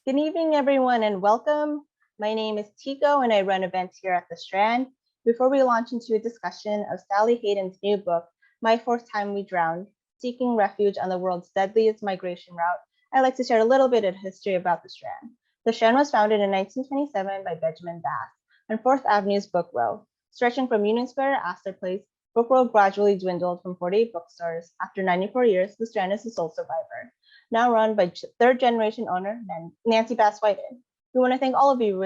Good evening, everyone, and welcome. My name is Tico, and I run events here at the Strand. Before we launch into a discussion of Sally Hayden's new book, My Fourth Time We Drowned, Seeking Refuge on the World's Deadliest Migration Route, I'd like to share a little bit of history about the Strand. The Strand was founded in 1927 by Benjamin Bass on 4th Avenue's Book Row. Stretching from Union Square to Astor Place, Book Row gradually dwindled from 48 bookstores. After 94 years, the Strand is the sole survivor, now run by third-generation owner Nancy Bass Whited. We want to thank all of you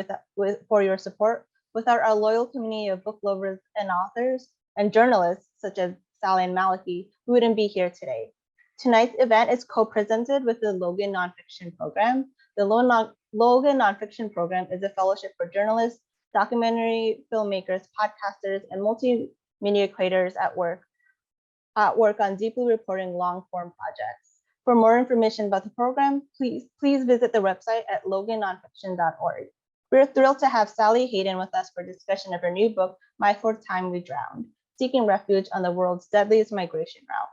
for your support. Without our loyal community of book lovers and authors and journalists such as Sally and Malaki, we wouldn't be here today. Tonight's event is co-presented with the Logan Nonfiction Program. The Logan Nonfiction Program is a fellowship for journalists, documentary filmmakers, podcasters, and multimedia creators at work on deeply reporting long-form projects. For more information about the program, please visit the website at logannonfiction.org. We're thrilled to have Sally Hayden with us for discussion of her new book, My Fourth Time We Drowned, Seeking Refuge on the World's Deadliest Migration Route.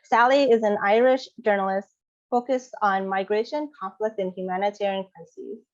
Sally is an Irish journalist focused on migration, conflict, and humanitarian crises,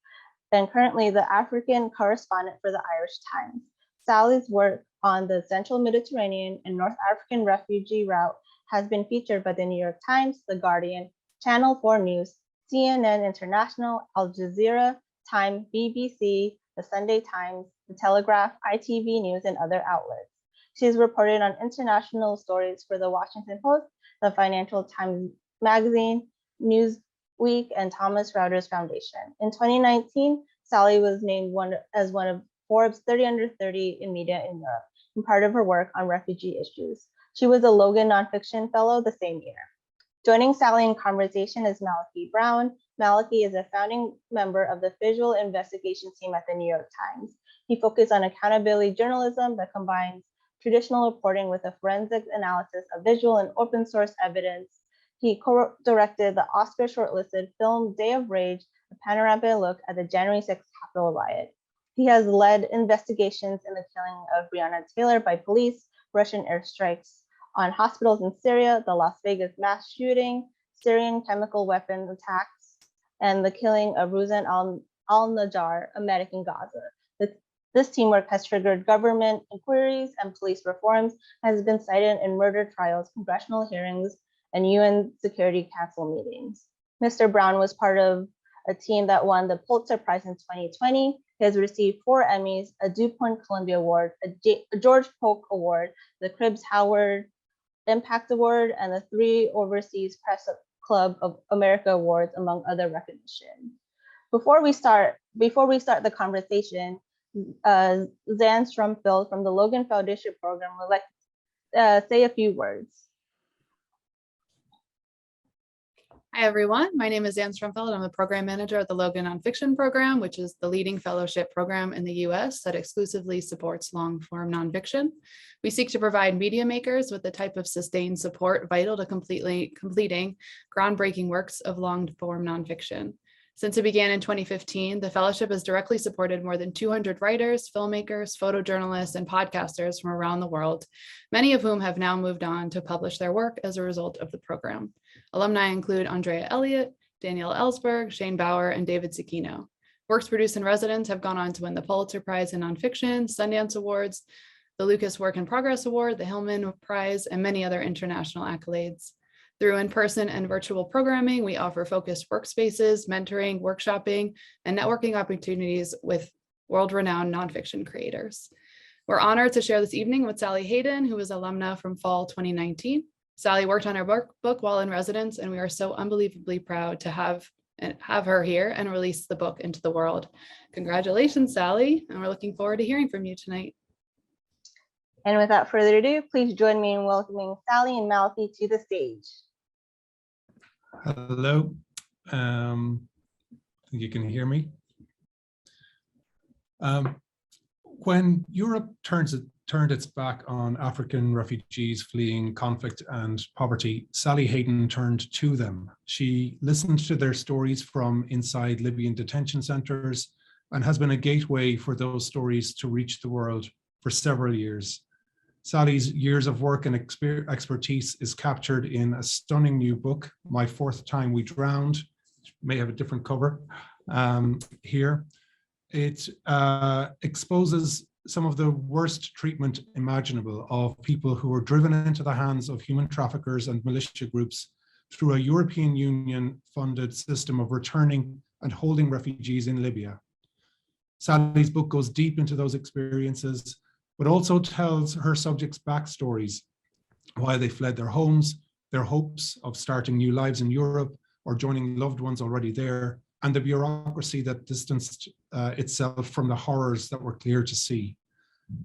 and currently the African correspondent for the Irish Times. Sally's work on the Central Mediterranean and North African refugee route has been featured by the New York Times, The Guardian, Channel 4 News, CNN International, Al Jazeera, Time, BBC, The Sunday Times, The Telegraph, ITV News, and other outlets. She has reported on international stories for The Washington Post, the Financial Times Magazine, Newsweek, and Thomas Reuters Foundation. In 2019, Sally was named as one of Forbes 30 Under 30 in media in Europe, and part of her work on refugee issues. She was a Logan Nonfiction Fellow the same year. Joining Sally in conversation is Malaki Brown. Malaki is a founding member of the visual investigations team at the New York Times. He focused on accountability journalism that combines traditional reporting with a forensic analysis of visual and open source evidence. He co-directed the Oscar shortlisted film Day of Rage, a panoramic look at the January 6th Capitol riot. He has led investigations in the killing of Breonna Taylor by police, Russian airstrikes on hospitals in Syria, the Las Vegas mass shooting, Syrian chemical weapons attacks, and the killing of Ruzan al-Najjar, a medic in Gaza. This teamwork has triggered government inquiries and police reforms, and has been cited in murder trials, congressional hearings, and UN Security Council meetings. Mr. Brown was part of a team that won the Pulitzer Prize in 2020. He has received 4 Emmys, a DuPont Columbia Award, a George Polk Award, the Cribs Howard Impact Award, and the 3 Overseas Press Club of America Awards, among other recognition. Before we start the conversation, Zan Strumfield from the Logan Foundation Program would like to say a few words. Hi, everyone. My name is Zan Strumfeld. I'm the program manager at the Logan Nonfiction Program, which is the leading fellowship program in the U.S. that exclusively supports long-form nonfiction. We seek to provide media makers with the type of sustained support vital to completing groundbreaking works of long-form nonfiction. Since it began in 2015, the fellowship has directly supported more than 200 writers, filmmakers, photojournalists, and podcasters from around the world, many of whom have now moved on to publish their work as a result of the program. Alumni include Andrea Elliott, Danielle Ellsberg, Shane Bauer, and David Cicchino. Works produced in residence have gone on to win the Pulitzer Prize in Nonfiction, Sundance Awards, the Lucas Work in Progress Award, the Hillman Prize, and many other international accolades. Through in-person and virtual programming, we offer focused workspaces, mentoring, workshopping, and networking opportunities with world-renowned nonfiction creators. We're honored to share this evening with Sally Hayden, who is alumna from fall 2019. Sally worked on her book while in residence, and we are so unbelievably proud to have her here and release the book into the world. Congratulations, Sally, and we're looking forward to hearing from you tonight. And without further ado, please join me in welcoming Sally and Malaki to the stage. Hello, I think you can hear me. When Europe turned its back on African refugees fleeing conflict and poverty, Sally Hayden turned to them. She listened to their stories from inside Libyan detention centers and has been a gateway for those stories to reach the world for several years. Sally's years of work and expertise is captured in a stunning new book, My Fourth Time We Drowned, which may have a different cover, here. It exposes some of the worst treatment imaginable of people who were driven into the hands of human traffickers and militia groups through a European Union funded system of returning and holding refugees in Libya. Sally's book goes deep into those experiences, but also tells her subjects' backstories, why they fled their homes, their hopes of starting new lives in Europe or joining loved ones already there, and the bureaucracy that distanced itself from the horrors that were clear to see.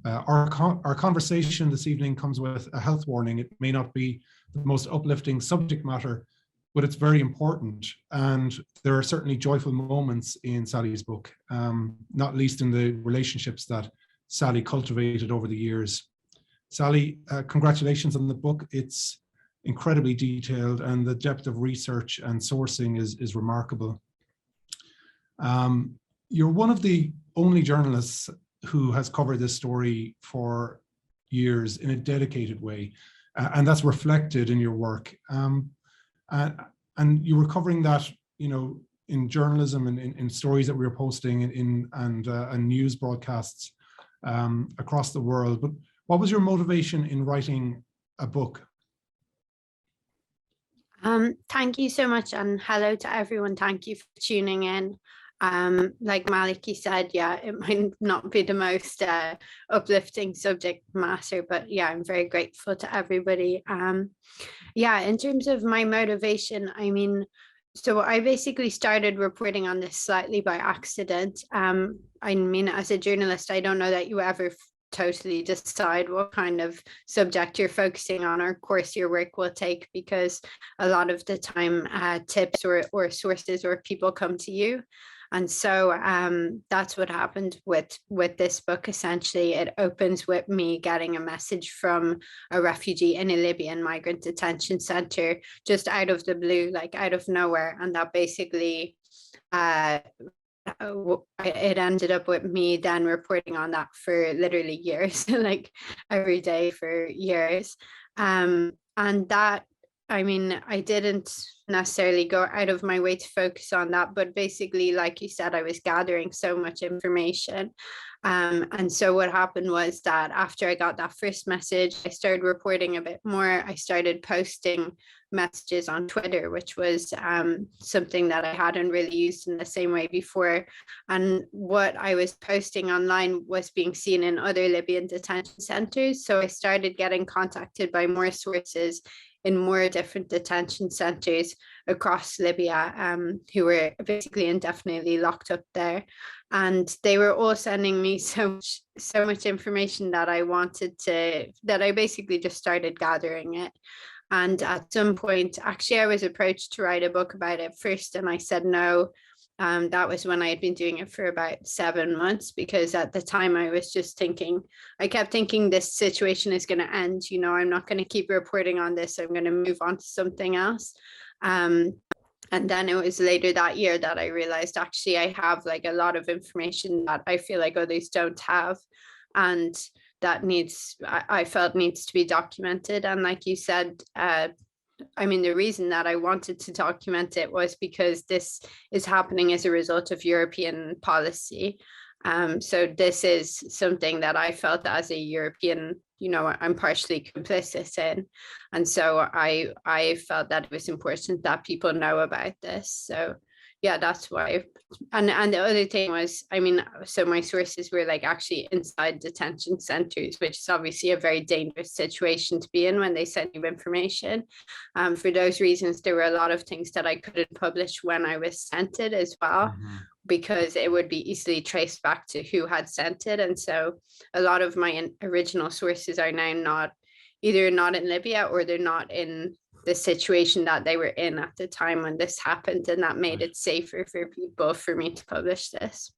Our conversation this evening comes with a health warning. It may not be the most uplifting subject matter, but it's very important. And there are certainly joyful moments in Sally's book, not least in the relationships that Sally cultivated over the years. Sally, congratulations on the book. It's incredibly detailed, and the depth of research and sourcing is remarkable. You're one of the only journalists who has covered this story for years in a dedicated way, and that's reflected in your work. And you were covering that, you know, in journalism and in stories that we were posting and news broadcasts across the world. But what was your motivation in writing a book? Thank you so much, and hello to everyone. Thank you for tuning in. Like Malaki said, yeah, it might not be the most uplifting subject matter, but yeah, I'm very grateful to everybody. Yeah, in terms of my motivation, I mean, so I basically started reporting on this slightly by accident. I mean, as a journalist, I don't know that you ever totally decide what kind of subject you're focusing on or course your work will take, because a lot of the time tips or sources or people come to you. And so that's what happened with this book. Essentially, it opens with me getting a message from a refugee in a Libyan migrant detention center, just out of the blue, like out of nowhere. And that basically, it ended up with me then reporting on that for literally years, like every day for years. And that, I mean, I didn't necessarily go out of my way to focus on that, but basically, like you said, I was gathering so much information. And so what happened was that after I got that first message, I started reporting a bit more. I started posting messages on Twitter, which was something that I hadn't really used in the same way before. And what I was posting online was being seen in other Libyan detention centers. So I started getting contacted by more sources in more different detention centers across Libya, who were basically indefinitely locked up there. And they were all sending me so much information that I basically just started gathering it. And at some point, actually, I was approached to write a book about it first, and I said no. That was when I had been doing it for about 7 months, because at the time I was just thinking, I kept thinking this situation is going to end, you know, I'm not going to keep reporting on this, I'm going to move on to something else. And then it was later that year that I realized actually I have like a lot of information that I feel like others don't have, and that I felt needs to be documented. And like you said, I mean, the reason that I wanted to document it was because this is happening as a result of European policy. So this is something that I felt as a European, you know, I'm partially complicit in. And so I felt that it was important that people know about this. So yeah, that's why. And the other thing was, I mean, so my sources were like actually inside detention centers, which is obviously a very dangerous situation to be in when they send you information. For those reasons, there were a lot of things that I couldn't publish when I was sent it as well, because it would be easily traced back to who had sent it. And so a lot of my original sources are now either not in Libya, or they're not in the situation that they were in at the time when this happened, and that made it safer for me to publish this.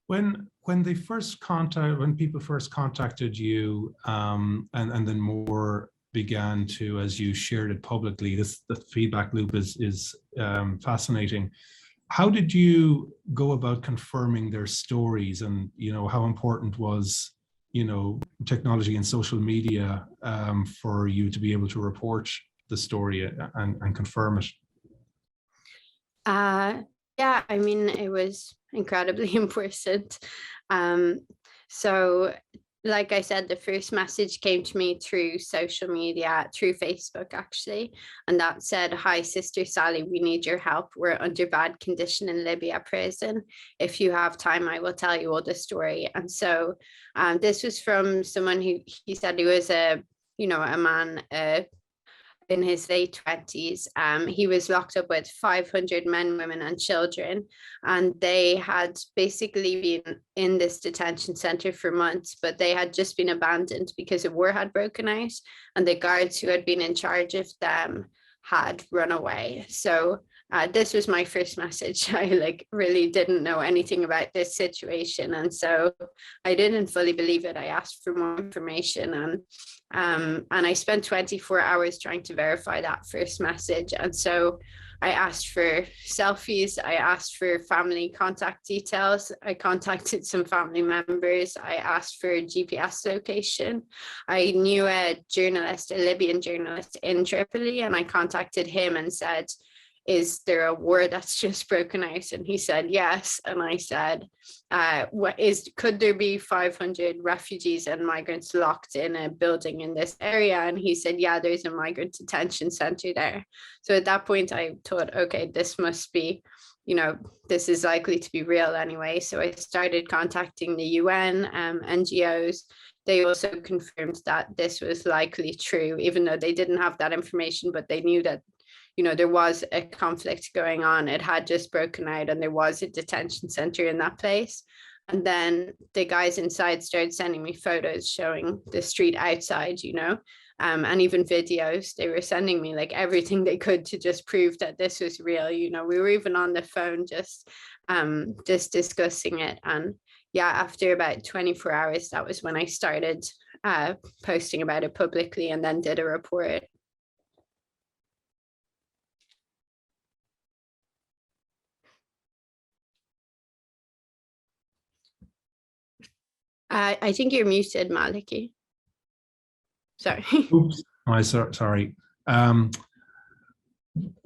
When people first contacted you, and then more began to, as you shared it publicly, the feedback loop is fascinating. How did you go about confirming their stories, and you know how important was, you know, technology and social media for you to be able to report the story and confirm it? Yeah, Yeah, I mean, it was incredibly important. So like I said, the first message came to me through social media, through Facebook actually, and that said, "Hi, Sister Sally, we need your help. We're under bad condition in Libya prison. If you have time, I will tell you all the story." And so this was from someone who, he said he was a man in his late 20s. He was locked up with 500 men, women, and children. And they had basically been in this detention center for months, but they had just been abandoned because a war had broken out, and the guards who had been in charge of them had run away. So this was my first message. I really didn't know anything about this situation, and so I didn't fully believe it. I asked for more information, and I spent 24 hours trying to verify that first message. And so I asked for selfies, I asked for family contact details, I contacted some family members, I asked for GPS location. I knew a Libyan journalist in Tripoli, and I contacted him and said, "Is there a war that's just broken out?" And he said yes. And I said, could there be 500 refugees and migrants locked in a building in this area? And he said, yeah, there's a migrant detention center there. So at that point I thought, okay, this must be, this is likely to be real anyway. So I started contacting the UN, NGOs. They also confirmed that this was likely true, even though they didn't have that information, but they knew that there was a conflict going on. It had just broken out, and there was a detention center in that place. And then the guys inside started sending me photos showing the street outside, and even videos. They were sending me everything they could to just prove that this was real. We were even on the phone just discussing it. And yeah, after about 24 hours, that was when I started posting about it publicly, and then did a report. I think you're muted, Malaki. Sorry. Oops, sorry.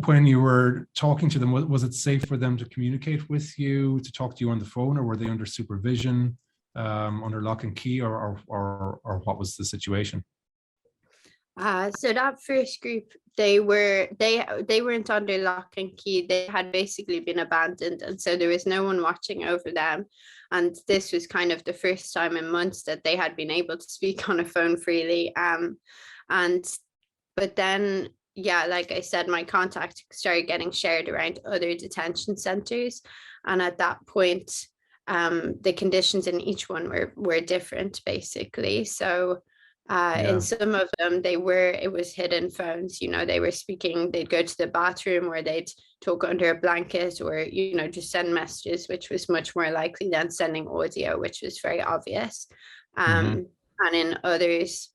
When you were talking to them, was it safe for them to communicate with you, to talk to you on the phone, or were they under supervision, under lock and key, or what was the situation? So that first group, they weren't under lock and key. They had basically been abandoned, and so there was no one watching over them. And this was kind of the first time in months that they had been able to speak on a phone freely. But then, yeah, like I said, my contact started getting shared around other detention centers, and at that point, the conditions in each one were different, basically. So. In some of them, it was hidden phones, they were speaking, they'd go to the bathroom, or they'd talk under a blanket, or, just send messages, which was much more likely than sending audio, which was very obvious. And in others,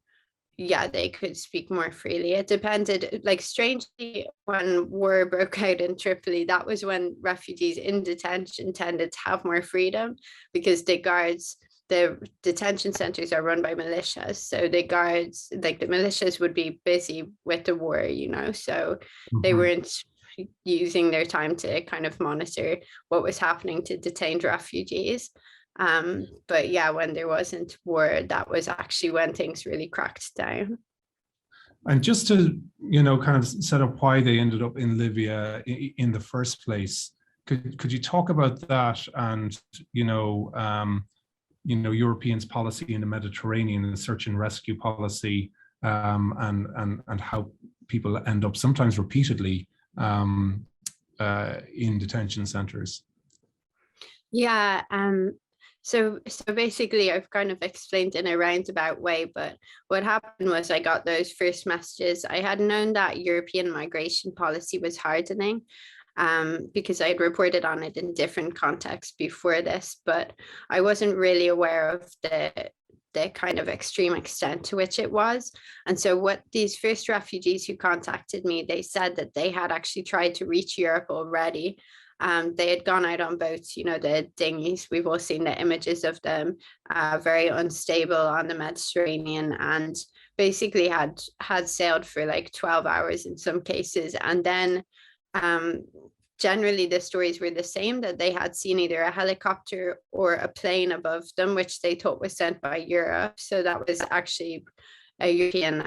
yeah, they could speak more freely. It depended, strangely, when war broke out in Tripoli, that was when refugees in detention tended to have more freedom, because the detention centers are run by militias. So the guards, the militias would be busy with the war, so they weren't using their time to kind of monitor what was happening to detained refugees. But yeah, when there wasn't war, that was actually when things really cracked down. And just to, kind of set up why they ended up in Libya in the first place, could you talk about that, and, Europeans' policy in the Mediterranean and the search and rescue policy, and how people end up sometimes repeatedly in detention centers? Yeah. So basically, I've kind of explained in a roundabout way, but what happened was I got those first messages. I had known that European migration policy was hardening, because I had reported on it in different contexts before this, but I wasn't really aware of the kind of extreme extent to which it was. And so what these first refugees who contacted me, they said that they had actually tried to reach Europe already. They had gone out on boats, the dinghies. We've all seen the images of them, very unstable on the Mediterranean, and basically had sailed for 12 hours in some cases. And then generally the stories were the same, that they had seen either a helicopter or a plane above them, which they thought was sent by Europe. So that was actually a European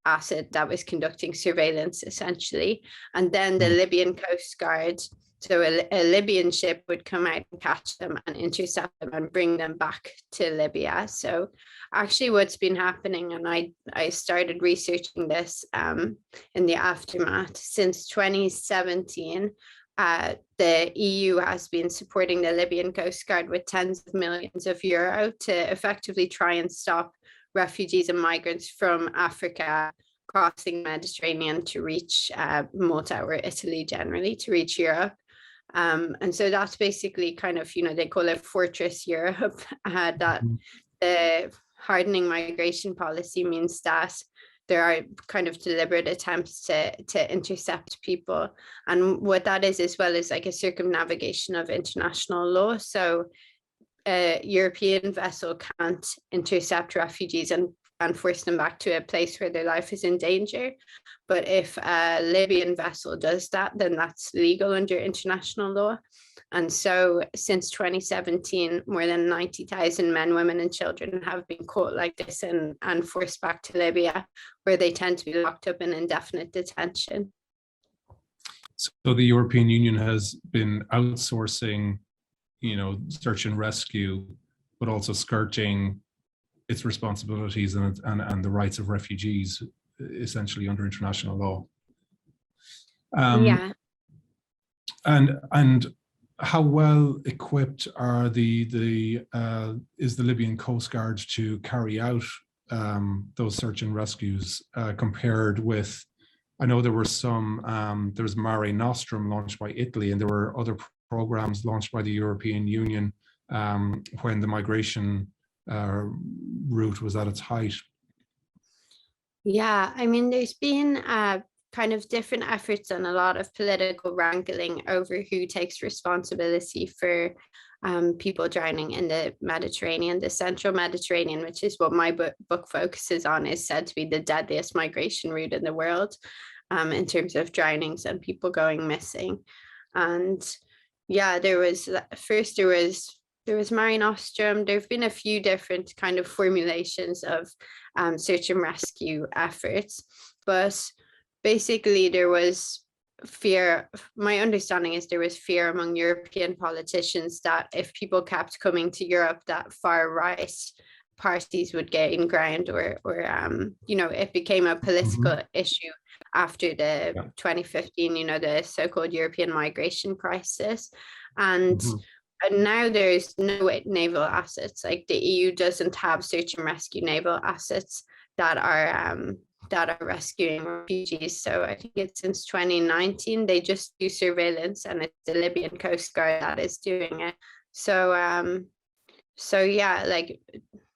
asset that was conducting surveillance essentially. And then the Libyan Coast Guard, so a Libyan ship would come out and catch them and intercept them and bring them back to Libya. So actually what's been happening, and I started researching this in the aftermath, since 2017, the EU has been supporting the Libyan Coast Guard with tens of millions of euro to effectively try and stop refugees and migrants from Africa crossing the Mediterranean to reach Malta or Italy generally, to reach Europe. And so that's basically kind of, they call it Fortress Europe, that the hardening migration policy means that there are kind of deliberate attempts to intercept people. And what that is, as well, is like a circumnavigation of international law. So a European vessel can't intercept refugees and force them back to a place where their life is in danger. But if a Libyan vessel does that, then that's legal under international law. And so since 2017, more than 90,000 men, women, and children have been caught like this and forced back to Libya, where they tend to be locked up in indefinite detention. So the European Union has been outsourcing, search and rescue, but also skirting its responsibilities and the rights of refugees, essentially under international law. Yeah. And how well equipped are is the Libyan Coast Guard to carry out those search and rescues compared with, I know there were there was Mare Nostrum launched by Italy, and there were other programs launched by the European Union when the migration route was at its height. Yeah, I mean, there's been kind of different efforts and a lot of political wrangling over who takes responsibility for people drowning in the Mediterranean. The central Mediterranean, which is what my book focuses on, is said to be the deadliest migration route in the world in terms of drownings and people going missing. And yeah, there was Mare Nostrum. There have been a few different kind of formulations of search and rescue efforts, but basically there was fear. My understanding is there was fear among European politicians that if people kept coming to Europe, that far right parties would gain ground, or it became a political issue after the 2015, the so-called European migration crisis. And now there's no naval assets. Like the EU doesn't have search and rescue naval assets that are rescuing refugees. So I think it's since 2019 they just do surveillance, and it's the Libyan Coast Guard that is doing it. So yeah, like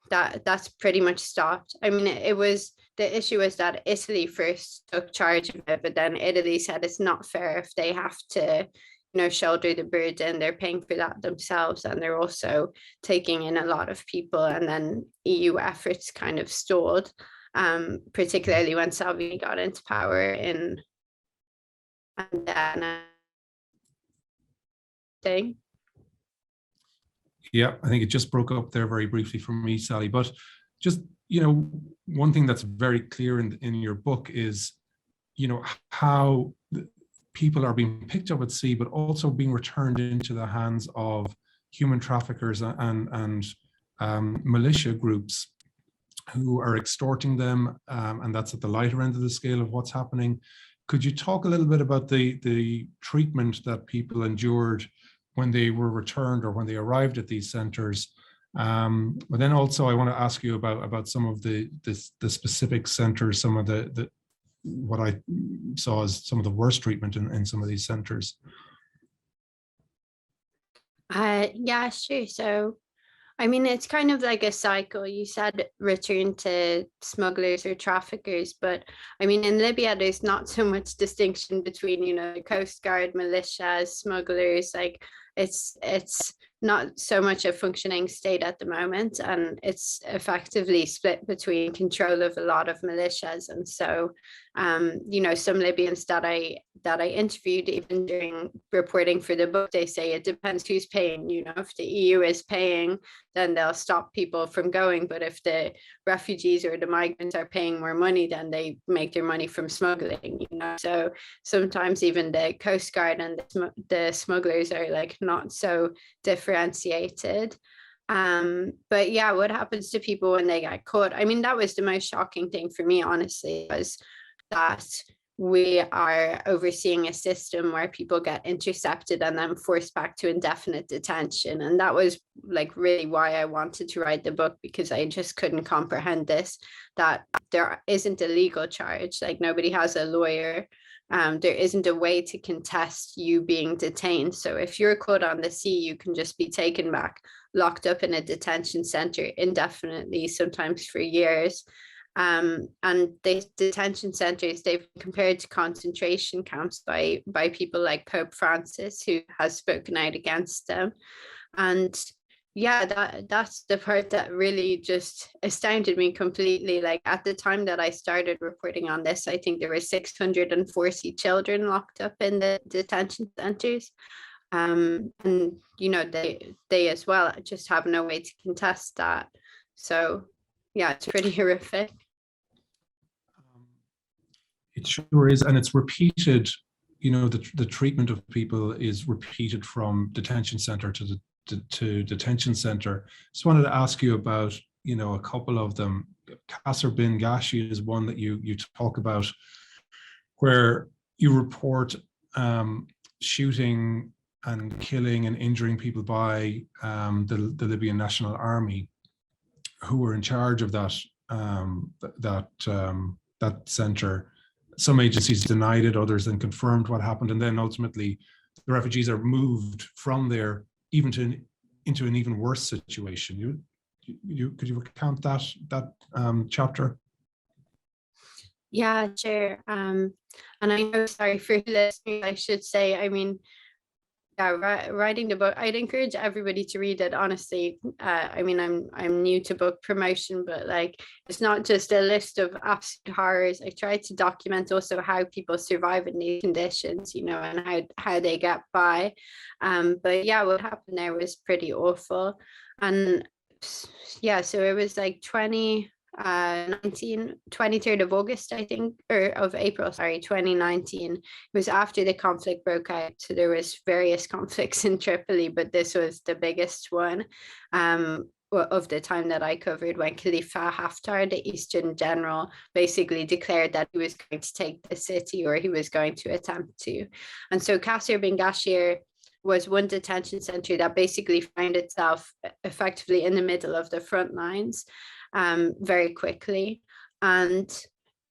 that's pretty much stopped. I mean, the issue was that Italy first took charge of it, but then Italy said it's not fair if they have to shoulder the burden. They're paying for that themselves, and they're also taking in a lot of people. And then EU efforts kind of stalled, particularly when Salvini got into power and then thing. Yeah, I think it just broke up there very briefly for me, Sally, but just one thing that's very clear in your book is how people are being picked up at sea, but also being returned into the hands of human traffickers and militia groups who are extorting them, and that's at the lighter end of the scale of what's happening. Could you talk a little bit about the treatment that people endured when they were returned or when they arrived at these centres? But then also I want to ask you about some of the specific centres, some of what I saw as some of the worst treatment in some of these centres. Yeah, sure. So, I mean, it's kind of like a cycle. You said return to smugglers or traffickers, but I mean, in Libya, there's not so much distinction between, the Coast Guard, militias, smugglers. Like it's not so much a functioning state at the moment, and it's effectively split between control of a lot of militias. And so some Libyans that I that I interviewed, even during reporting for the book, they say it depends who's paying. If the EU is paying, then they'll stop people from going. But if the refugees or the migrants are paying more money, then they make their money from smuggling. So sometimes even the Coast Guard and the smugglers are like not so differentiated. But yeah, what happens to people when they get caught? I mean, that was the most shocking thing for me, honestly, was that we are overseeing a system where people get intercepted and then forced back to indefinite detention. And that was like really why I wanted to write the book, because I just couldn't comprehend this, that there isn't a legal charge, like nobody has a lawyer. There isn't a way to contest you being detained. So if you're caught on the sea, you can just be taken back, locked up in a detention center indefinitely, sometimes for years. And the detention centers, they've been compared to concentration camps by people like Pope Francis, who has spoken out against them. And yeah, that's the part that really just astounded me completely. Like at the time that I started reporting on this, I think there were 640 children locked up in the detention centers. And they as well just have no way to contest that. So yeah, it's pretty horrific. It sure is, and it's repeated. The treatment of people is repeated from detention center to detention center. Just wanted to ask you about, a couple of them. Qasr bin Ghashi is one that you talk about, where you report shooting and killing and injuring people by the Libyan National Army, who were in charge of that center. Some agencies denied it, others then confirmed what happened, and then ultimately the refugees are moved from there into an even worse situation. Could you recount that chapter? Yeah, sure. And I know, sorry for listening, I should say, I mean, yeah, writing the book, I'd encourage everybody to read it, honestly. I mean, I'm new to book promotion, but like, it's not just a list of absolute horrors. I tried to document also how people survive in these conditions, and how they get by. But yeah, what happened there was pretty awful. And yeah, so it was like 23rd of August, I think, or of April, sorry, 2019. It was after the conflict broke out. So there was various conflicts in Tripoli, but this was the biggest one of the time that I covered, when Khalifa Haftar, the Eastern general, basically declared that he was going to take the city, or he was going to attempt to. And so Qasr bin Ghashi was one detention center that basically found itself effectively in the middle of the front lines very quickly. And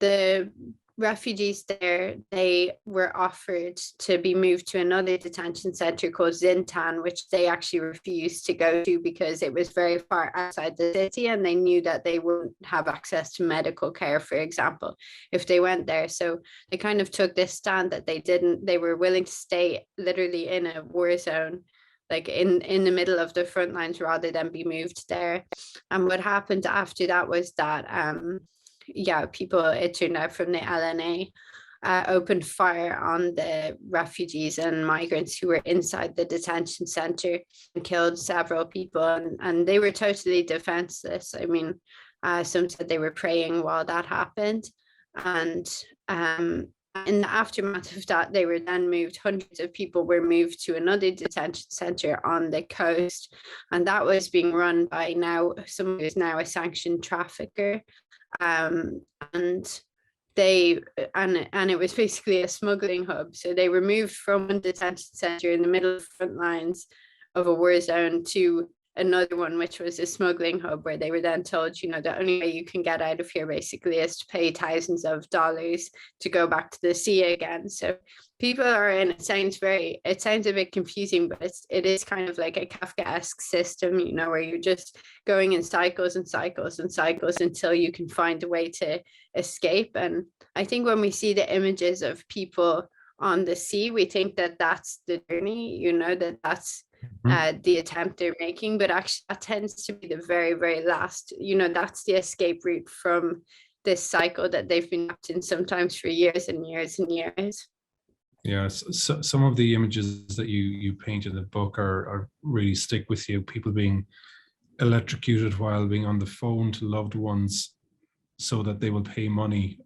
the refugees there, they were offered to be moved to another detention center called Zintan, which they actually refused to go to because it was very far outside the city, and they knew that they wouldn't have access to medical care, for example, if they went there. So they kind of took this stand that they were willing to stay literally in a war zone, like in the middle of the front lines, rather than be moved there. And what happened after that was that people, it turned out, from the LNA opened fire on the refugees and migrants who were inside the detention center, and killed several people, and they were totally defenseless. I mean, some said they were praying while that happened. And in the aftermath of that, they were then moved, hundreds of people were moved to another detention center on the coast, and that was being run by someone who's now a sanctioned trafficker. And it was basically a smuggling hub. So they were moved from one detention center in the middle of the front lines of a war zone to another one, which was a smuggling hub, where they were then told, the only way you can get out of here basically is to pay thousands of dollars to go back to the sea again. So people are in, it sounds a bit confusing, but it is kind of like a Kafkaesque system, where you're just going in cycles and cycles and cycles until you can find a way to escape. And I think when we see the images of people on the sea, we think that that's the journey, that's the attempt they're making, but actually that tends to be the very, very last, that's the escape route from this cycle that they've been trapped in, sometimes for years and years and years. Yes, so some of the images that you paint in the book are really stick with you. People being electrocuted while being on the phone to loved ones so that they will pay money,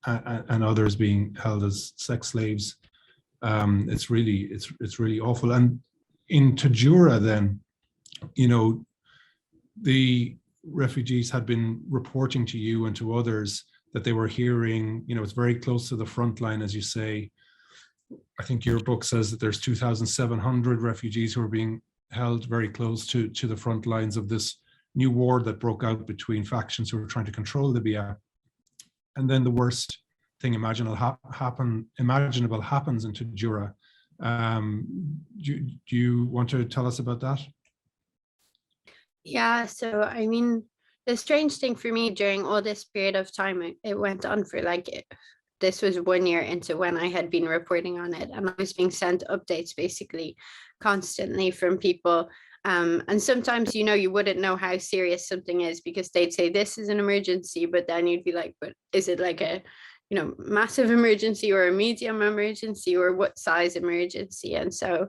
and others being held as sex slaves. It's really awful. And in Tajura, then, you know, the refugees had been reporting to you and to others that they were hearing, you know, it's very close to the front line, as you say. I think your book says that there's 2,700 refugees who are being held very close to the front lines of this new war that broke out between factions who were trying to control Libya. And then the worst thing imaginable happens in Tajura. Do you want to tell us about that? Yeah, so I mean, the strange thing for me during all this period of time, it went on for this was 1 year into when I had been reporting on it, and I was being sent updates basically constantly from people. And sometimes, you wouldn't know how serious something is because they'd say this is an emergency, but then you'd be like, but is it like a, massive emergency or a medium emergency or what size emergency? And so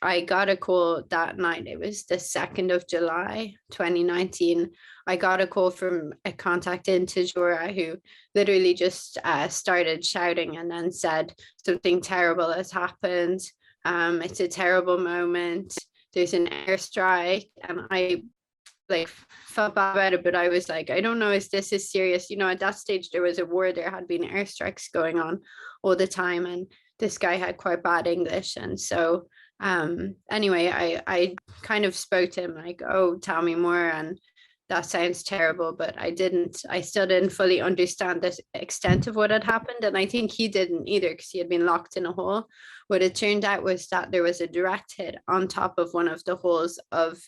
I got a call that night. It was the 2nd of July, 2019. I got a call from a contact in Tajura who literally just started shouting and then said something terrible has happened. It's a terrible moment. There's an airstrike. And I felt bad about it, but I was like, I don't know, is this as serious? At that stage, there was a war. There had been airstrikes going on all the time. And this guy had quite bad English. And so anyway, I kind of spoke to him like, oh, tell me more. And that sounds terrible, but I still didn't fully understand the extent of what had happened. And I think he didn't either because he had been locked in a hole. What it turned out was that there was a direct hit on top of one of the holes of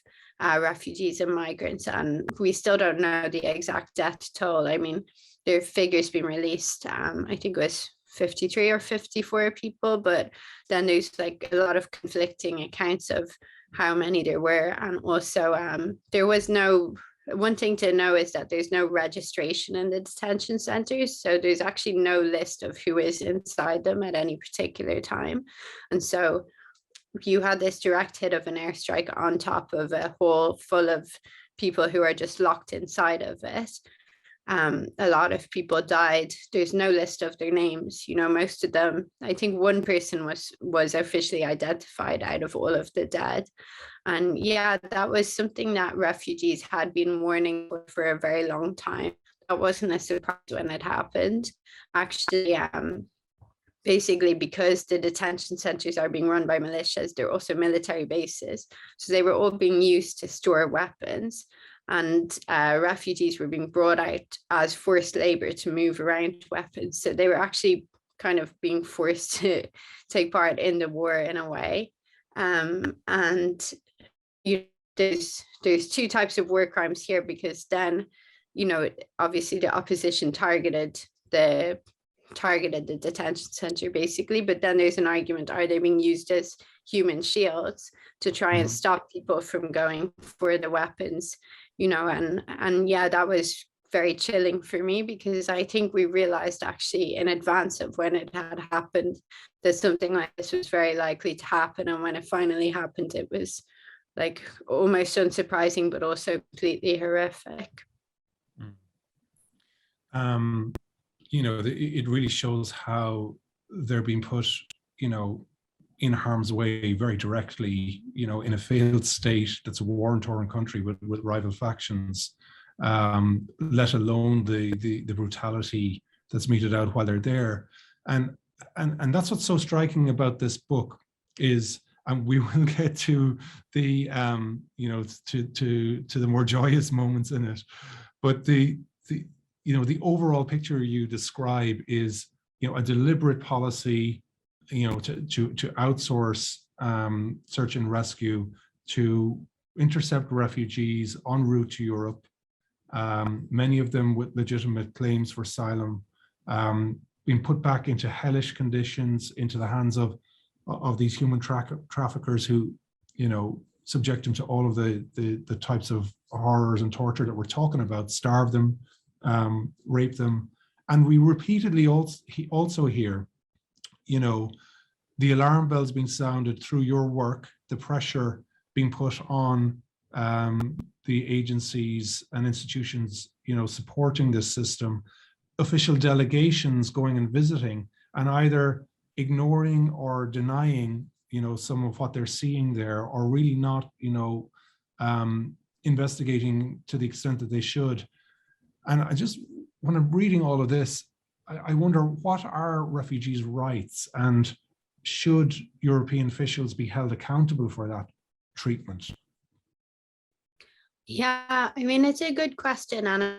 refugees and migrants. And we still don't know the exact death toll. I mean, there are figures being released. I think it was 53 or 54 people, but then there's a lot of conflicting accounts of how many there were. And also there was one thing to know is that there's no registration in the detention centers. So there's actually no list of who is inside them at any particular time. And so you had this direct hit of an airstrike on top of a hole full of people who are just locked inside of it. A lot of people died. There's no list of their names. Most of them, I think one person was officially identified out of all of the dead. And yeah, that was something that refugees had been warning for a very long time. That wasn't a surprise when it happened. Actually, basically because the detention centers are being run by militias, they're also military bases. So they were all being used to store weapons. And refugees were being brought out as forced labor to move around weapons. So they were actually kind of being forced to take part in the war in a way. And there's two types of war crimes here because then, obviously the opposition targeted the detention center basically, but then there's an argument, are they being used as human shields to try and stop people from going for the weapons? And yeah, that was very chilling for me because I think we realized actually in advance of when it had happened that something like this was very likely to happen. And when it finally happened, it was almost unsurprising, but also completely horrific. It really shows how they're being put, in harm's way very directly, in a failed state that's a war-torn country with rival factions, let alone the brutality that's meted out while they're there. And that's what's so striking about this book is, and we will get to the to the more joyous moments in it, but the overall picture you describe is, a deliberate policy, to outsource search and rescue, to intercept refugees en route to Europe, many of them with legitimate claims for asylum, being put back into hellish conditions into the hands of these human traffickers who, subject them to all of the types of horrors and torture that we're talking about, starve them, rape them. And we repeatedly also hear you know, the alarm bells being sounded through your work, the pressure being put on the agencies and institutions, you know, supporting this system, official delegations going and visiting, and either ignoring or denying, you know, some of what they're seeing there, or really not, you know, investigating to the extent that they should. And I just, when I'm reading all of this, I wonder, what are refugees' rights, and should European officials be held accountable for that treatment? Yeah, I mean, it's a good question. And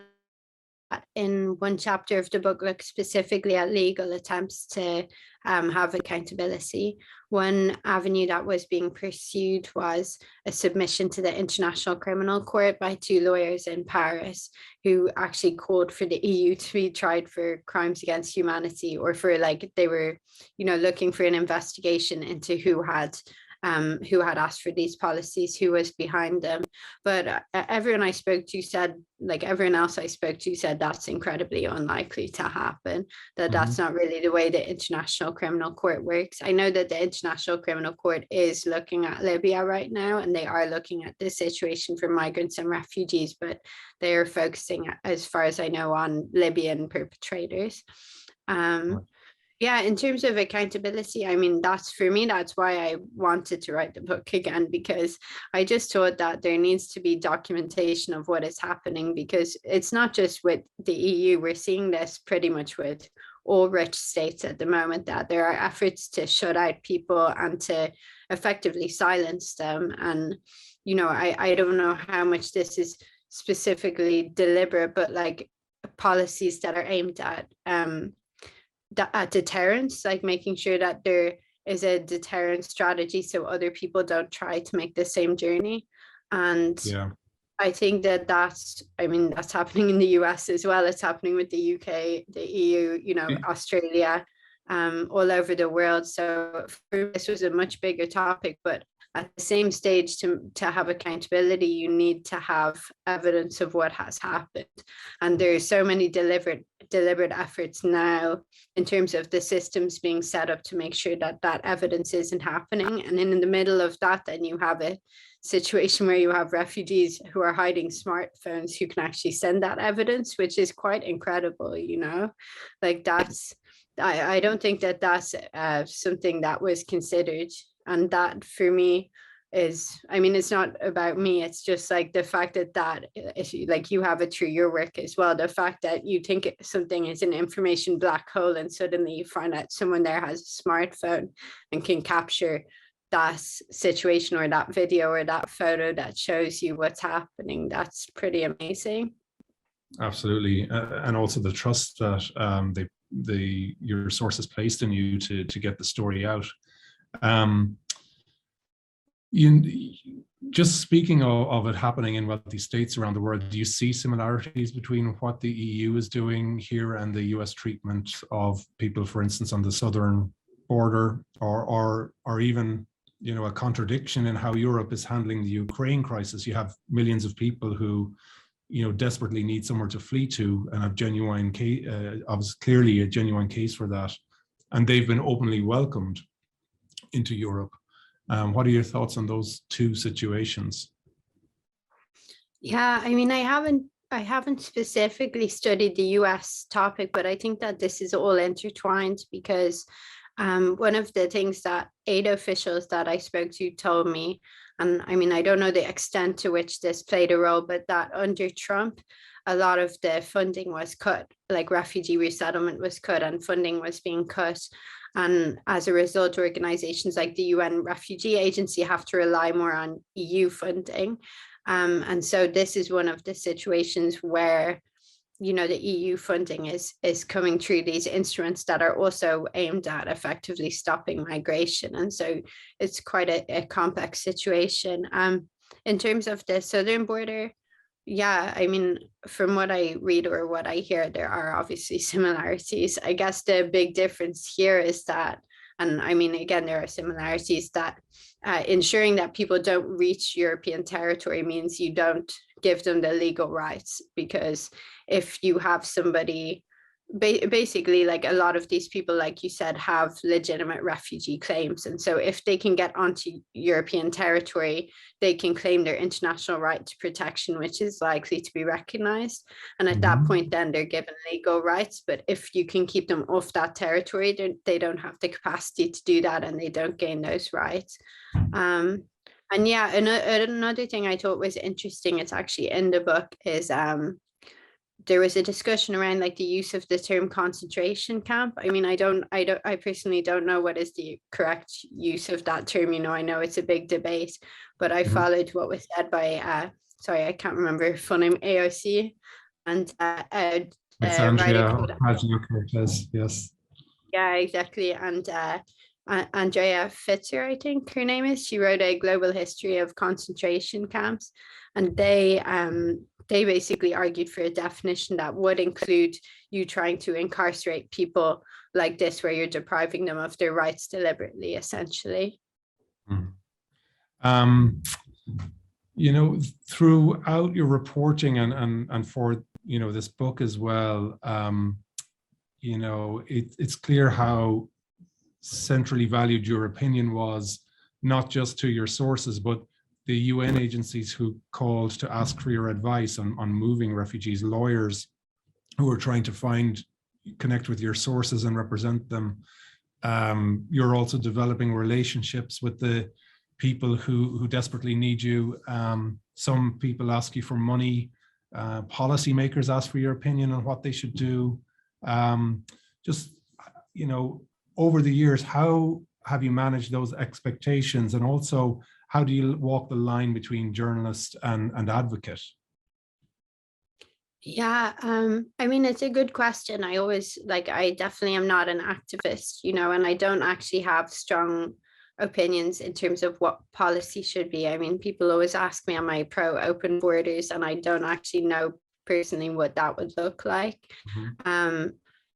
in one chapter of the book looks specifically at legal attempts to have accountability. One avenue that was being pursued was a submission to the International Criminal Court by two lawyers in Paris who actually called for the EU to be tried for crimes against humanity, or for, like, they were, you know, looking for an investigation into who had asked for these policies, who was behind them. But everyone I spoke to said, like everyone else I spoke to said, that's incredibly unlikely to happen, that that's not really the way the International Criminal Court works. I know that the International Criminal Court is looking at Libya right now, and they are looking at the situation for migrants and refugees, but they are focusing, as far as I know, on Libyan perpetrators. Yeah, in terms of accountability, I mean, that's, for me, that's why I wanted to write the book again, because I just thought that there needs to be documentation of what is happening, because it's not just with the EU. We're seeing this pretty much with all rich states at the moment, that there are efforts to shut out people and to effectively silence them. And, you know, I don't know how much this is specifically deliberate, but like policies that are aimed at deterrence, like making sure that there is a deterrent strategy so other people don't try to make the same journey. And Yeah. I think that that's happening in the US as well. It's happening with the UK, the EU, you know, Australia, all over the world. So this was a much bigger topic, but at the same stage, to have accountability, you need to have evidence of what has happened. And there's so many deliberate efforts now in terms of the systems being set up to make sure that that evidence isn't happening. And then in the middle of that, then you have a situation where you have refugees who are hiding smartphones who can actually send that evidence, which is quite incredible, you know, like that's, I don't think that that's something that was considered. And that, for me, is, I mean, it's not about me, it's just like the fact that like you have it through your work as well, the fact that you think something is an information black hole, and suddenly you find out someone there has a smartphone and can capture that situation or that video or that photo that shows you what's happening. That's pretty amazing. Absolutely. And also the trust that your sources placed in you to get the story out. Just speaking of it happening in wealthy states around the world, do you see similarities between what the EU is doing here and the US treatment of people, for instance, on the southern border, or even, you know, a contradiction in how Europe is handling the Ukraine crisis? You have millions of people who, you know, desperately need somewhere to flee to, and have genuine case, clearly a genuine case for that, and they've been openly welcomed into Europe. What are your thoughts on those two situations? Yeah, I mean, I haven't specifically studied the US topic, but I think that this is all intertwined, because one of the things that aid officials that I spoke to told me, and I mean, I don't know the extent to which this played a role, but that under Trump, a lot of the funding was cut, like refugee resettlement was cut and funding was being cut. And as a result, organizations like the UN Refugee Agency have to rely more on EU funding. And so this is one of the situations where, you know, the EU funding is coming through these instruments that are also aimed at effectively stopping migration. And so it's quite a complex situation. In terms of the southern border, yeah, I mean, from what I read or what I hear, there are obviously similarities. I guess the big difference here is that, and I mean, again, there are similarities, that ensuring that people don't reach European territory means you don't give them the legal rights, because if you have somebody basically, like, a lot of these people, like you said, have legitimate refugee claims, and so if they can get onto European territory, they can claim their international right to protection, which is likely to be recognized, and at that point then they're given legal rights. But if you can keep them off that territory, they don't have the capacity to do that, and they don't gain those rights. And yeah, another thing I thought was interesting, it's actually in the book, is there was a discussion around like the use of the term concentration camp. I mean, I personally don't know what is the correct use of that term. You know, I know it's a big debate, but I followed what was said by, sorry, I can't remember her full name, AOC, and Alexandria Ocasio-Cortez, yes. Yeah, exactly. And Andrea Fitzer, I think her name is. She wrote a global history of concentration camps, and they basically argued for a definition that would include you trying to incarcerate people like this, where you're depriving them of their rights deliberately, essentially. You know, throughout your reporting and for, you know, this book as well, you know, it's clear how centrally valued your opinion was, not just to your sources, but the UN agencies who called to ask for your advice on moving refugees, lawyers who are trying to connect with your sources and represent them. You're also developing relationships with the people who desperately need you. Some people ask you for money. Policymakers ask for your opinion on what they should do. Just, you know, over the years, how have you managed those expectations? And also, how do you walk the line between journalist and advocate? Yeah, I mean, it's a good question. I definitely am not an activist, you know, and I don't actually have strong opinions in terms of what policy should be. I mean, people always ask me, am I pro open borders? And I don't actually know personally what that would look like.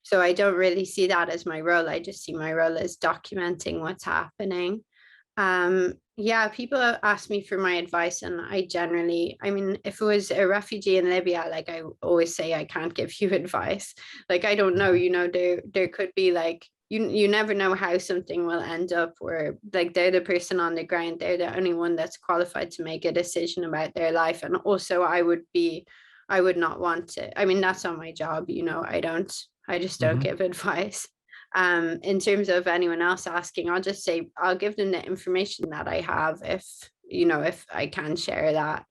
So I don't really see that as my role. I just see my role as documenting what's happening. Yeah, people ask me for my advice, and I mean, if it was a refugee in Libya, like I always say, I can't give you advice. Like, I don't know, you know, there could be like, you never know how something will end up, or like they're the person on the ground, they're the only one that's qualified to make a decision about their life. And also I would not want to, I mean, that's not my job, you know, I just don't give advice. In terms of anyone else asking, I'll just say, I'll give them the information that I have, if I can share that.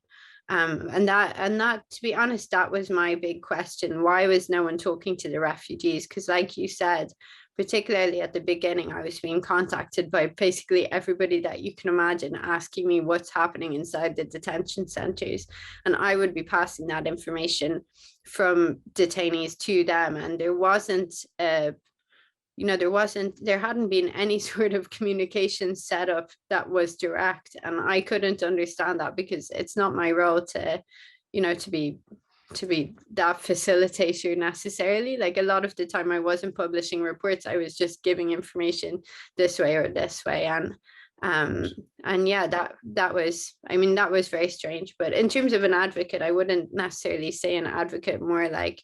And that, to be honest, that was my big question. Why was no one talking to the refugees? Because like you said, particularly at the beginning, I was being contacted by basically everybody that you can imagine, asking me what's happening inside the detention centers. And I would be passing that information from detainees to them. And there hadn't been any sort of communication set up that was direct. And I couldn't understand that, because it's not my role to be that facilitator necessarily. Like, a lot of the time I wasn't publishing reports, I was just giving information this way or this way. And yeah, that was very strange. But in terms of an advocate, I wouldn't necessarily say an advocate, more like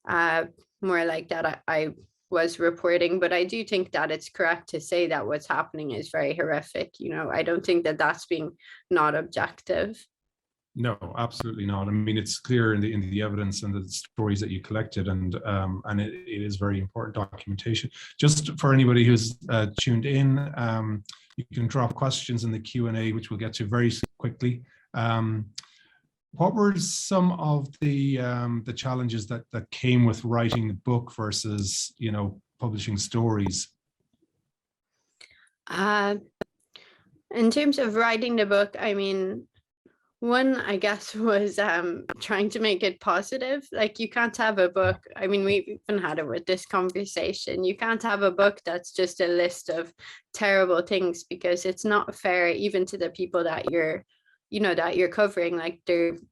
that I was reporting. But I do think that it's correct to say that what's happening is very horrific. You know, I don't think that that's being not objective. No, absolutely not. I mean, it's clear in the evidence and the stories that you collected, and it is very important documentation. Just for anybody who's tuned in, you can drop questions in the Q&A, which we'll get to very quickly. What were some of the challenges that came with writing the book versus, you know, publishing stories? In terms of writing the book, I mean, one, I guess, was trying to make it positive. Like, you can't have a book, I mean, we've even had it with this conversation, you can't have a book that's just a list of terrible things, because it's not fair even to the people that you're covering. Like,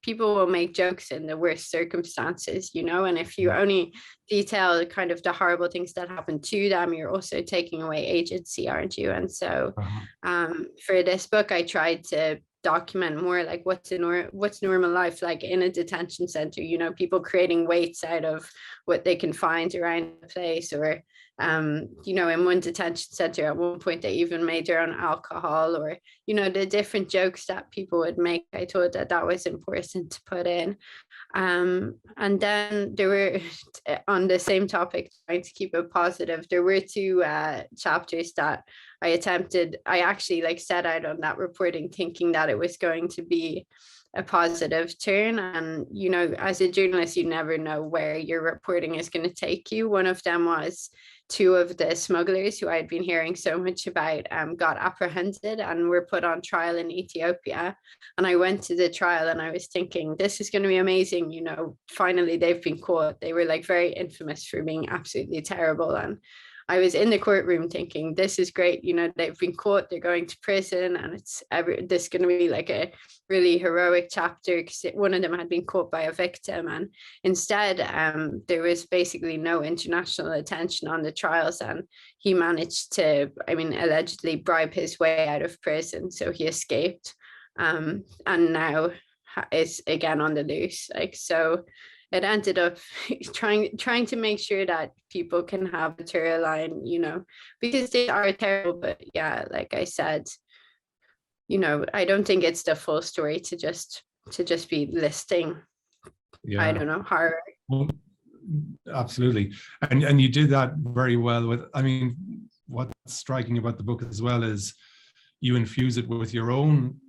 people will make jokes in the worst circumstances, you know, and if you only detail kind of the horrible things that happen to them, you're also taking away agency, aren't you? And so for this book, I tried to document more like what's normal life like in a detention center, you know, people creating weights out of what they can find around the place, or you know, in one detention center at one point they even made their own alcohol, or you know, the different jokes that people would make. I thought that was important to put in. And then there were, on the same topic, trying to keep it positive, there were two chapters that I actually like set out on that reporting thinking that it was going to be a positive turn. And, you know, as a journalist, you never know where your reporting is going to take you. One of them was two of the smugglers who I had been hearing so much about got apprehended and were put on trial in Ethiopia. And I went to the trial and I was thinking, this is going to be amazing. You know, finally they've been caught. They were like very infamous for being absolutely terrible. And I was in the courtroom thinking, this is great. You know, they've been caught, they're going to prison, and this is going to be like a really heroic chapter, because one of them had been caught by a victim. And instead, there was basically no international attention on the trials. And he managed to, I mean, allegedly bribe his way out of prison. So he escaped and now is again on the loose. Like, so it ended up trying to make sure that people can have a thorough line, you know, because they are terrible. But yeah, like I said, you know, I don't think it's the full story to just be listing, Yeah. I don't know, horror. Well, absolutely. And you did that very well with, I mean, what's striking about the book as well is you infuse it with your own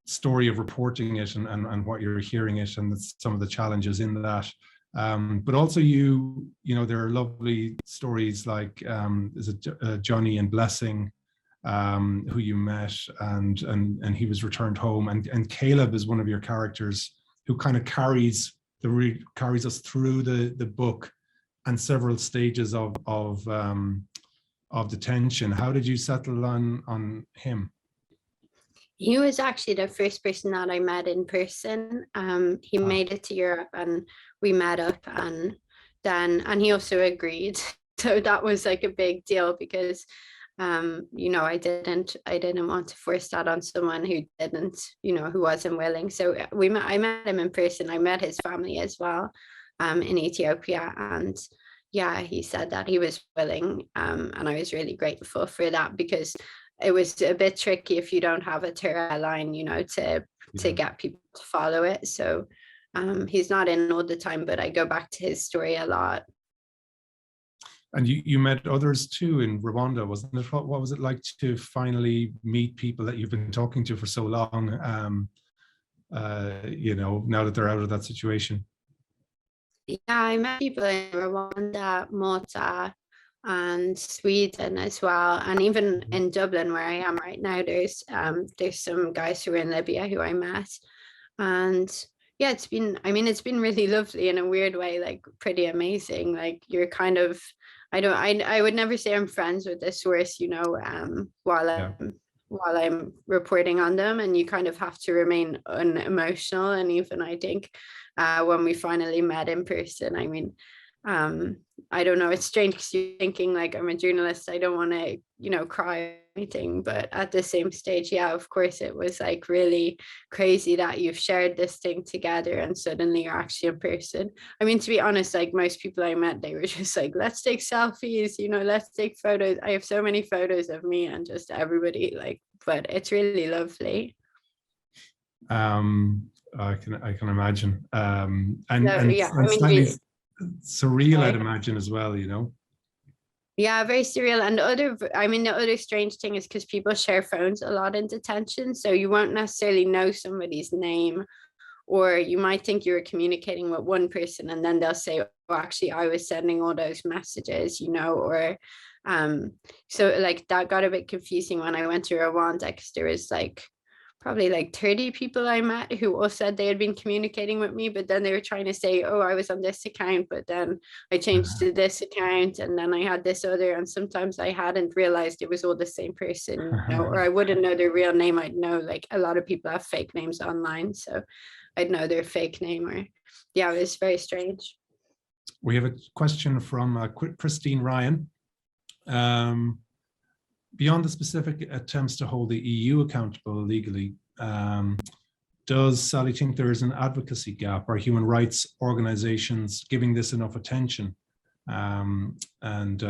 story of reporting it and what you're hearing it, and some of the challenges in that. But also you know, there are lovely stories like is it Johnny and Blessing, who you met, and he was returned home, and Caleb is one of your characters who kind of carries us through the book and several stages of detention. How did you settle on him? He was actually the first person that I met in person. He made it to Europe and we met up, and he also agreed. So that was like a big deal because you know, I didn't want to force that on someone who didn't, you know, who wasn't willing. So I met him in person. I met his family as well in Ethiopia, and yeah, he said that he was willing, and I was really grateful for that, because it was a bit tricky if you don't have a thorough line, you know, to get people to follow it. So he's not in all the time, but I go back to his story a lot. And you met others too in Rwanda, wasn't it? What was it like to finally meet people that you've been talking to for so long, you know, now that they're out of that situation? Yeah, I met people in Rwanda, Malta, and Sweden as well, and even in Dublin where I am right now, there's some guys who are in Libya who I met. And yeah, it's been really lovely in a weird way, like pretty amazing. Like you're kind of, I would never say I'm friends with the source, you know, while I'm reporting on them, and you kind of have to remain unemotional. And even I think when we finally met in person, I mean, I don't know, it's strange because you're thinking like, I'm a journalist, I don't want to, you know, cry or anything, but at the same stage, yeah, of course, it was like really crazy that you've shared this thing together and suddenly you're actually in person. I mean, to be honest, like most people I met, they were just like, let's take selfies, you know, let's take photos. I have so many photos of me and just everybody, like, but it's really lovely. I can imagine. Yeah, I mean, surreal, I'd imagine as well, you know. Yeah, very surreal. And the other strange thing is because people share phones a lot in detention, so you won't necessarily know somebody's name, or you might think you're communicating with one person and then they'll say, oh, actually I was sending all those messages, you know, or so like that got a bit confusing when I went to Rwanda, because there was like probably like 30 people I met who all said they had been communicating with me, but then they were trying to say, oh, I was on this account, but then I changed to this account, and then I had this other, and sometimes I hadn't realized it was all the same person, you know, or I wouldn't know their real name. I'd know, like, a lot of people have fake names online, so I'd know their fake name, or yeah, it was very strange. We have a question from Christine Ryan. Beyond the specific attempts to hold the EU accountable legally, Does Sally think there is an advocacy gap? Are human rights organizations giving this enough attention? And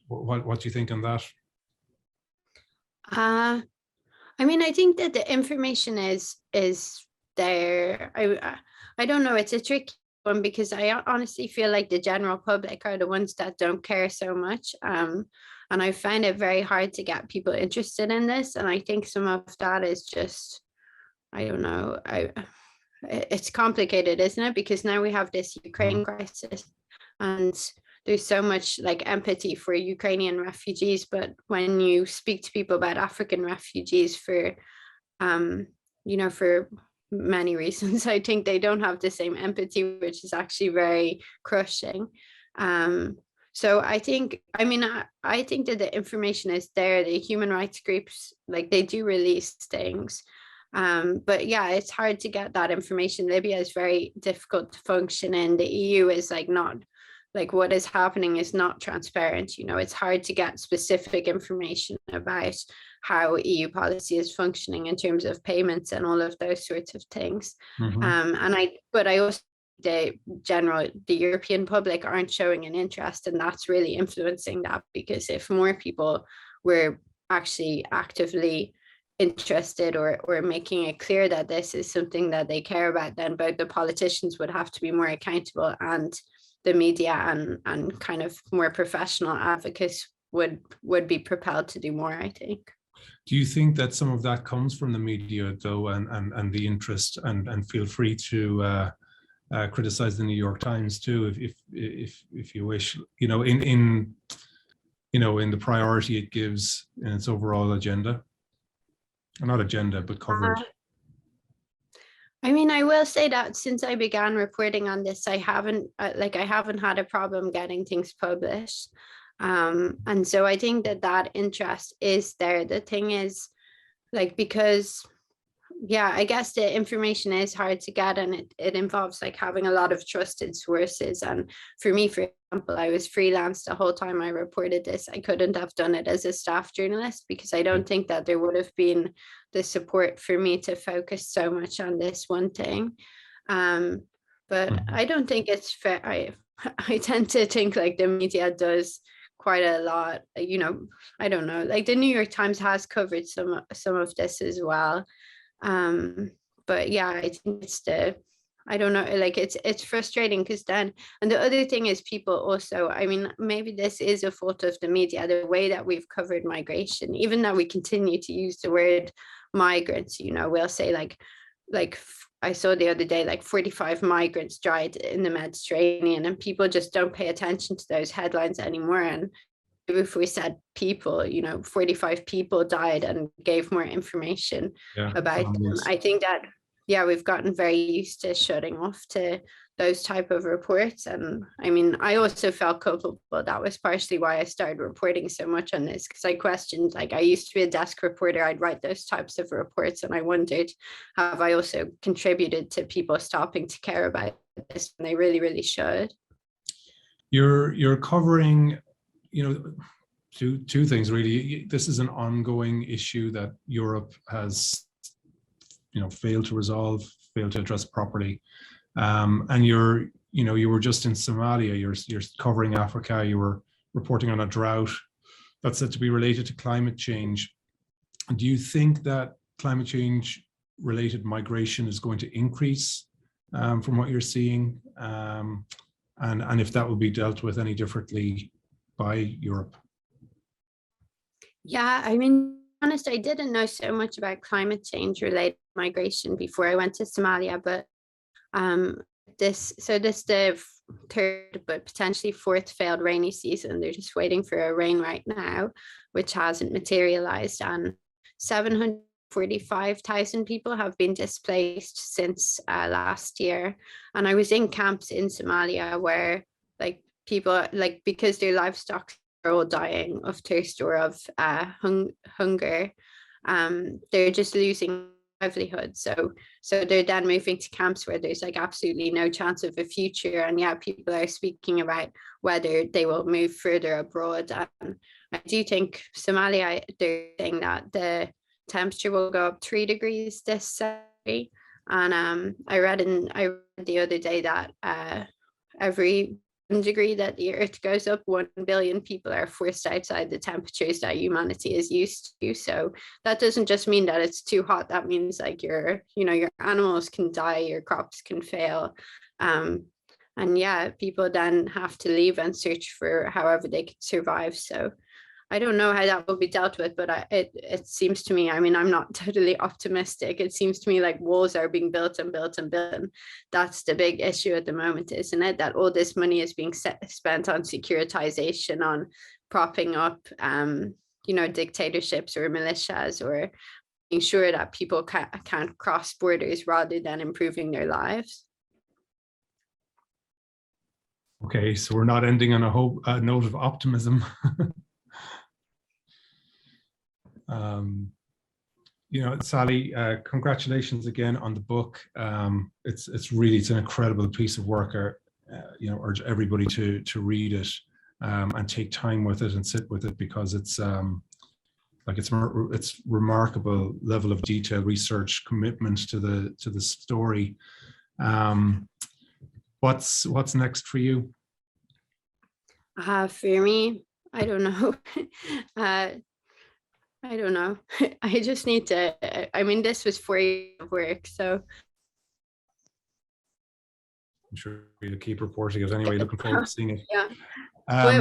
what do you think on that? I mean, I think that the information is there. I don't know. It's a tricky one because I honestly feel like the general public are the ones that don't care so much. And I find it very hard to get people interested in this. And I think some of that is just, I don't know. It's complicated, isn't it? Because now we have this Ukraine crisis, and there's so much like empathy for Ukrainian refugees, but when you speak to people about African refugees for for many reasons, I think they don't have the same empathy, which is actually very crushing. So I think that the information is there. The human rights groups, like, they do release things. But yeah, it's hard to get that information. Libya is very difficult to function in. The EU is not what is happening is not transparent. It's hard to get specific information about how EU policy is functioning in terms of payments and all of those sorts of things. But I also, the European public aren't showing an interest, and that's really influencing that, because if more people were actually actively interested or making it clear that this is something that they care about, then both the politicians would have to be more accountable, and the media and kind of more professional advocates would be propelled to do more, I think. Do you think that some of that comes from the media, though, and the interest? And feel free to criticize the New York Times too, if you wish. In the priority it gives in its overall agenda, or not agenda, but coverage. I mean, I will say that since I began reporting on this, I haven't had a problem getting things published. And so I think that interest is there. The thing is, because, yeah, I guess the information is hard to get, and it involves having a lot of trusted sources. And for me, for example, I was freelance the whole time I reported this. I couldn't have done it as a staff journalist, because I don't think that there would have been the support for me to focus so much on this one thing. But I don't think it's fair. I tend to think the media does quite a lot. I don't know, the New York Times has covered some of this as well. But yeah, I think I don't know, it's frustrating, because then, and the other thing is, people also, maybe this is a fault of the media, the way that we've covered migration, even though we continue to use the word migrants. We'll say I saw the other day 45 migrants died in the Mediterranean, and people just don't pay attention to those headlines anymore. And if we said people, 45 people died, and gave more information about them, I think that, yeah, we've gotten very used to shutting off to those type of reports. And I also felt culpable. That was partially why I started reporting so much on this, because I questioned, I used to be a desk reporter, I'd write those types of reports, and I wondered, have I also contributed to people stopping to care about this when they really, really should? You're covering, two things really. This is an ongoing issue that Europe has failed to resolve, failed to address properly. And you were just in Somalia, you're covering Africa, you were reporting on a drought that's said to be related to climate change. Do you think that climate change related migration is going to increase from what you're seeing? And if that will be dealt with any differently by Europe? Yeah, honest, I didn't know so much about climate change related migration before I went to Somalia, but this the third but potentially fourth failed rainy season. They're just waiting for a rain right now, which hasn't materialized, and 745,000 people have been displaced since last year. And I was in camps in Somalia where people, because their livestock are all dying of thirst or of hunger, they're just losing livelihood. So they're then moving to camps where there's absolutely no chance of a future. And yeah, people are speaking about whether they will move further abroad. And I do think Somalia, they're saying that temperature will go up 3 degrees this Saturday. And I read the other day that every 1 degree that the Earth goes up, 1 billion people are forced outside the temperatures that humanity is used to. So that doesn't just mean that it's too hot. That means like your animals can die, your crops can fail. And yeah, people then have to leave and search for however they can survive. So I don't know how that will be dealt with, but it seems to me, I mean, I'm not totally optimistic. It seems to me like walls are being built and built and built. And that's the big issue at the moment, isn't it? That all this money is being spent on securitization, on propping up, dictatorships or militias, or making sure that people can't cross borders rather than improving their lives. Okay, so we're not ending on a note of optimism. Sally, congratulations again on the book. It's an incredible piece of work. Urge everybody to read it and take time with it and sit with it, because it's remarkable level of detail, research, commitment to the story. What's next for you? For me, I don't know. I don't know. I just need to, I mean, this was 4 years of work, so. I'm sure you'll keep reporting it anyway. Looking forward to seeing it. Yeah.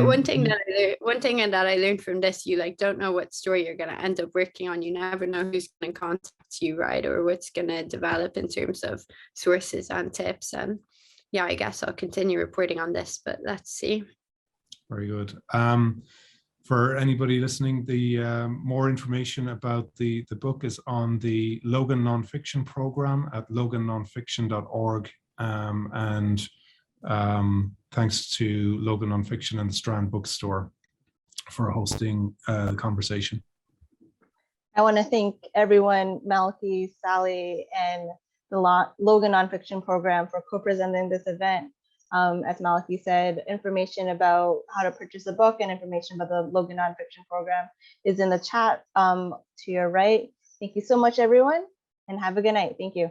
One thing that I learned from this, you don't know what story you're going to end up working on. You never know who's going to contact you, right? Or what's going to develop in terms of sources and tips. And yeah, I guess I'll continue reporting on this, but let's see. Very good. For anybody listening, the more information about the book is on the Logan Nonfiction program at logannonfiction.org. And thanks to Logan Nonfiction and the Strand bookstore for hosting the conversation. I want to thank everyone, Malaki, Sally, and the Logan Nonfiction program for co-presenting this event. As Malaki said, information about how to purchase the book and information about the Logan Nonfiction program is in the chat to your right. Thank you so much, everyone, and have a good night. Thank you.